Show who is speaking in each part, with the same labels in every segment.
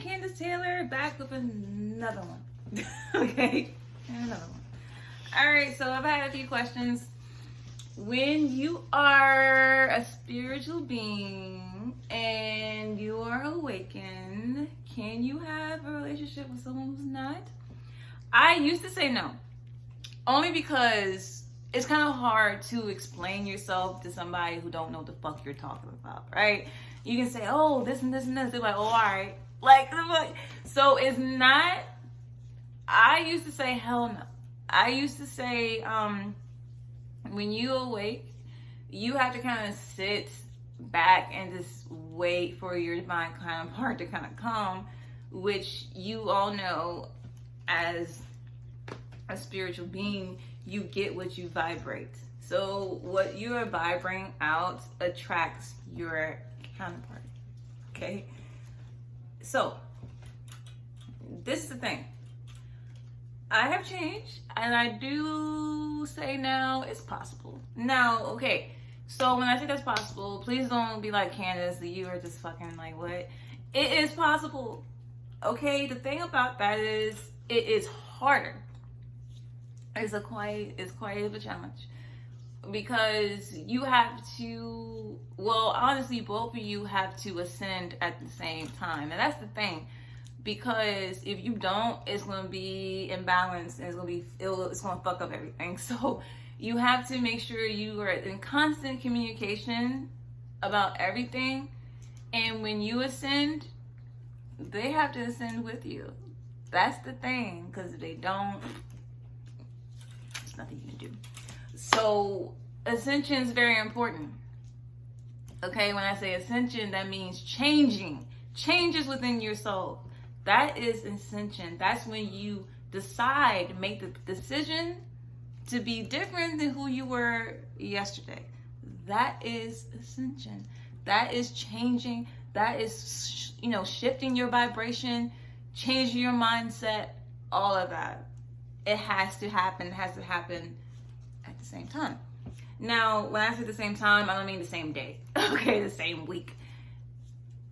Speaker 1: Candace Taylor, back with another one. Okay, another one. All right, so I've had a few questions. When you are a spiritual being and you are awakened, can you have a relationship with someone who's not? I used to say no, only because it's kind of hard to explain yourself to somebody who don't know what the fuck you're talking about, right? You can say, oh, this and this and this. They're like, oh, all right. Like, so it's not, I used to say, hell no. I used to say, when you awake, you have to kind of sit back and just wait for your divine counterpart to kind of come, which you all know as a spiritual being, you get what you vibrate. So what you are vibrating out attracts your counterpart. Okay? So, this is the thing. I have changed, and I do say now it's possible. Now, okay, so when I say that's possible, please don't be like, Candace, you are just fucking like, what? It is possible. Okay, the thing about that is, it is harder. It's quite of a challenge. Because you have to, well, honestly, both of you have to ascend at the same time. And that's the thing. Because if you don't, it's going to be imbalanced and it's going to fuck up everything. So you have to make sure you are in constant communication about everything. And when you ascend, they have to ascend with you. That's the thing. Because if they don't, there's nothing you can do. So ascension is very important. Okay, when I say ascension, that means changes within your soul. That is ascension. That's when you decide, make the decision to be different than who you were yesterday. That is ascension. That is changing. That is, shifting your vibration, changing your mindset, all of that. It has to happen. It has to happen at the same time. Now, when I say the same time, I don't mean the same day. Okay, the same week.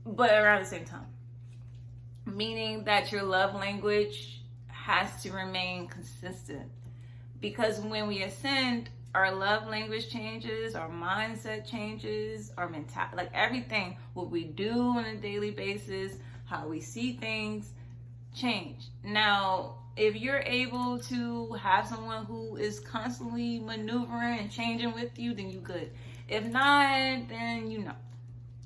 Speaker 1: But around the same time. Meaning that your love language has to remain consistent. Because when we ascend, our love language changes, our mindset changes, our mentality, like everything, what we do on a daily basis, how we see things, change. Now, if you're able to have someone who is constantly maneuvering and changing with you, then you good. If not, then you know.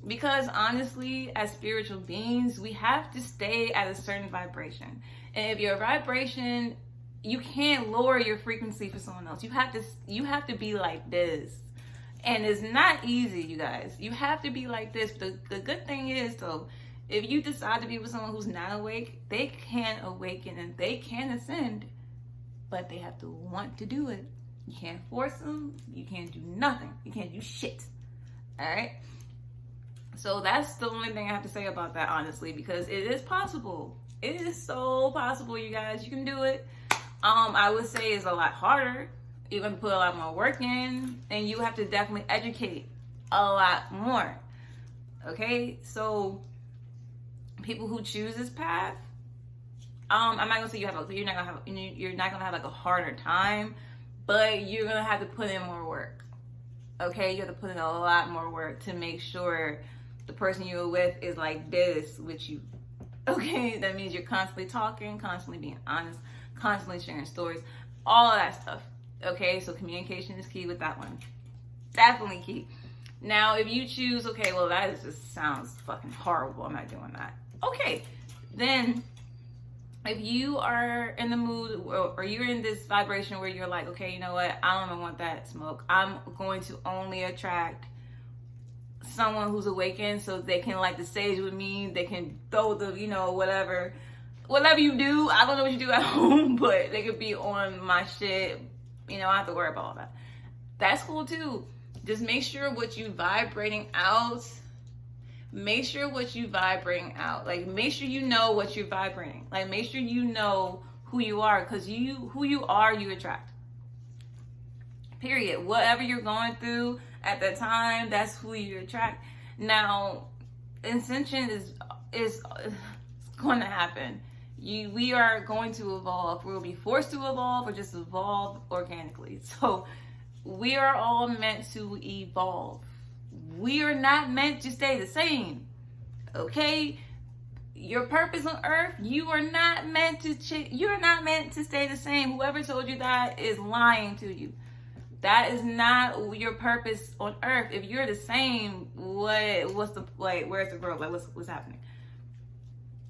Speaker 1: Because honestly, as spiritual beings, we have to stay at a certain vibration. And if your vibration, you can't lower your frequency for someone else. You have to be like this. And it's not easy, you guys. You have to be like this. The good thing is, though, if you decide to be with someone who's not awake, they can awaken and they can ascend, but they have to want to do it. You can't force them. You can't do nothing. You can't do shit. All right? So that's the only thing I have to say about that, honestly, because it is possible. It is so possible, you guys. You can do it. I would say it's a lot harder. You're going to put a lot more work in, and you have to definitely educate a lot more. Okay? So people who choose this path, I'm not gonna say you're not gonna have like a harder time, but you're gonna have to put in more work. Okay, you have to put in a lot more work to make sure the person you're with is like this with you. Okay, that means you're constantly talking, constantly being honest, constantly sharing stories, all of that stuff. Okay, so communication is key with that one. Definitely key. Now, if you choose, okay, well, that just sounds fucking horrible. I'm not doing that. Okay, then if you are in the mood or you're in this vibration where you're like, okay, you know what? I don't even want that smoke. I'm going to only attract someone who's awakened so they can like the stage with me. They can throw the, whatever you do. I don't know what you do at home, but they could be on my shit. I don't have to worry about all that. That's cool too. Just make sure what you vibrating out. Make sure what you vibrating out. Like, make sure you know what you're vibrating. Like, make sure you know who you are, because who you are, you attract. Period. Whatever you're going through at that time, that's who you attract. Now, ascension is going to happen. We are going to evolve. We'll be forced to evolve or just evolve organically. So we are all meant to evolve. We are not meant to stay the same. Okay? Your purpose on earth, you are not meant to you're not meant to stay the same. Whoever told you that is lying to you. That is not your purpose on earth. If you're the same, what's the, like, where's the growth? Like, what's happening?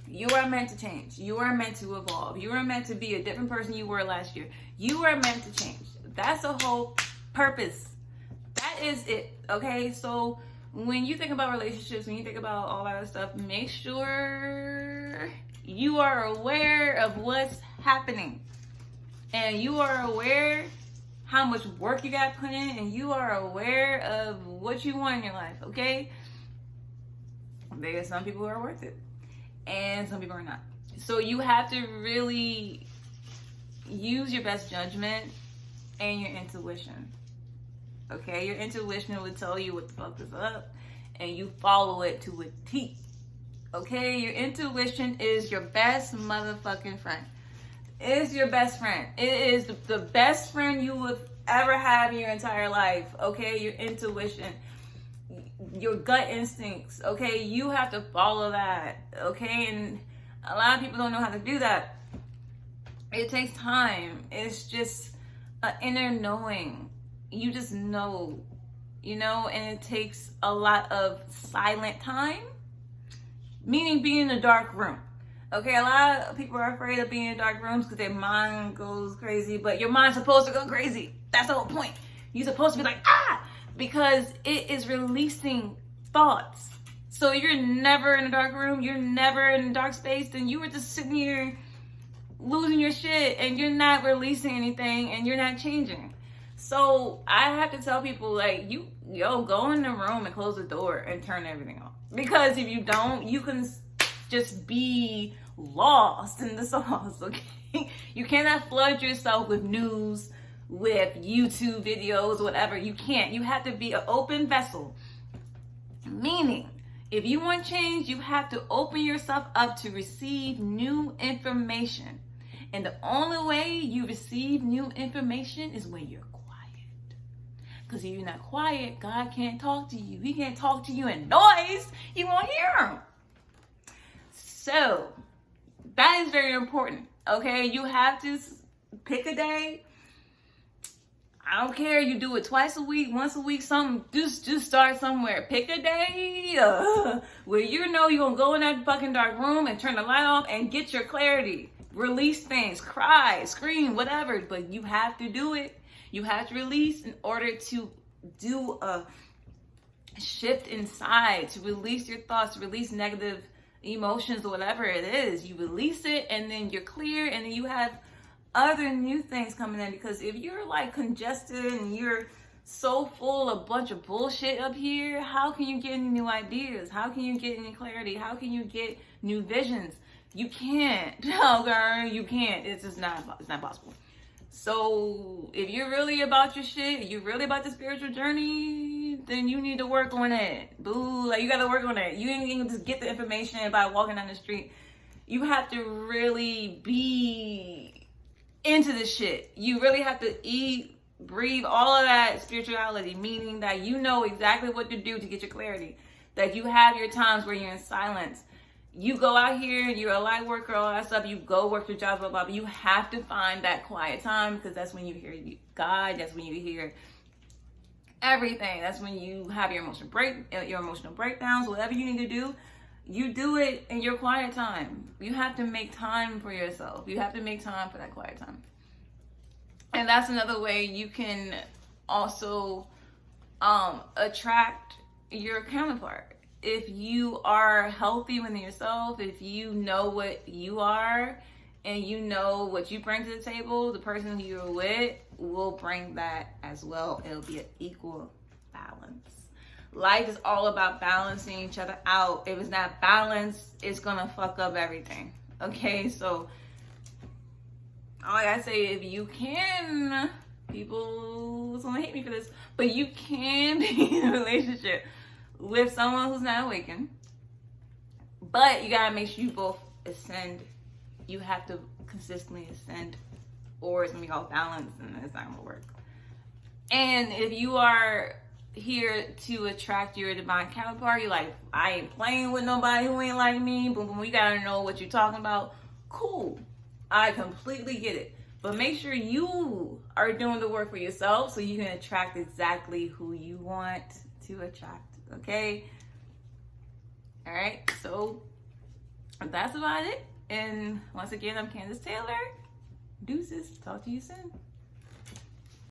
Speaker 1: You are meant to change. You are meant to evolve. You are meant to be a different person you were last year. You are meant to change. That's the whole purpose. That is it. Okay? So when you think about relationships, when you think about all that stuff, make sure you are aware of what's happening. And you are aware how much work you got put in, and you are aware of what you want in your life, okay? There are some people who are worth it, and some people are not. So you have to really use your best judgment and your intuition, okay? Your intuition will tell you what the fuck is up, and you follow it to a T, okay? Your intuition is your best motherfucking friend. It is your best friend. It is the best friend you would ever have in your entire life, okay? Your intuition, your gut instincts, okay? You have to follow that, okay? And a lot of people don't know how to do that. It takes time. It's just an inner knowing. You just know, you know, and it takes a lot of silent time, meaning being in a dark room. Okay, a lot of people are afraid of being in dark rooms because their mind goes crazy, but your mind's supposed to go crazy. That's the whole point. You're supposed to be like, because it is releasing thoughts. So you're never in a dark room, you're never in a dark space, then you were just sitting here losing your shit and you're not releasing anything and you're not changing. So I have to tell people, like, go in the room and close the door and turn everything off. Because if you don't, you can just be lost in the sauce, okay? You cannot flood yourself with news, with YouTube videos, whatever. You can't. You have to be an open vessel. Meaning, if you want change, you have to open yourself up to receive new information. And the only way you receive new information is when you're quiet. Because if you're not quiet, God can't talk to you. He can't talk to you in noise. You won't hear him. So that is very important, okay? You have to pick a day. I don't care, you do it twice a week, once a week, something. Just start somewhere. Pick a day where you know you're gonna go in that fucking dark room and turn the light off and get your clarity. Release things, cry, scream, whatever, but you have to do it. You have to release in order to do a shift inside, to release your thoughts, to release negative emotions or whatever it is. You release it and then you're clear, and then you have other new things coming in. Because if you're like congested and you're so full of a bunch of bullshit up here, how can you get any new ideas? How can you get any clarity? How can you get new visions? You can't. Okay, you can't. It's just not, it's not possible. So if you're really about your shit, you're really about the spiritual journey, then you need to work on it. Boo, like, you gotta work on it. You ain't gonna just get the information by walking down the street. You have to really be into this shit. You really have to eat, breathe all of that spirituality, meaning that you know exactly what to do to get your clarity. That you have your times where you're in silence. You go out here, you're a light worker, all that stuff, you go work your job, blah, blah, blah. You have to find that quiet time, because that's when you hear God, that's when you hear everything. That's when you have your emotional breakdowns, whatever you need to do, you do it in your quiet time. You have to make time for yourself. You have to make time for that quiet time. And that's another way you can also attract your counterpart. If you are healthy within yourself, if you know what you are and you know what you bring to the table, the person who you're with will bring that as well. It'll be an equal balance. Life is all about balancing each other out. If it's not balanced, it's gonna fuck up everything. Okay, so all I gotta say, if you can, people gonna hate me for this, but you can be in a relationship with someone who's not awakened, but you gotta make sure you both ascend, you have to consistently ascend, or it's gonna be off balance and it's not gonna work. And if you are here to attract your divine counterpart, you're like, I ain't playing with nobody who ain't like me, but we gotta know what you're talking about. Cool, I completely get it. But make sure you are doing the work for yourself so you can attract exactly who you want to attract, okay? All right, so that's about it. And once again, I'm Candace Taylor. Deuces. Talk to you soon.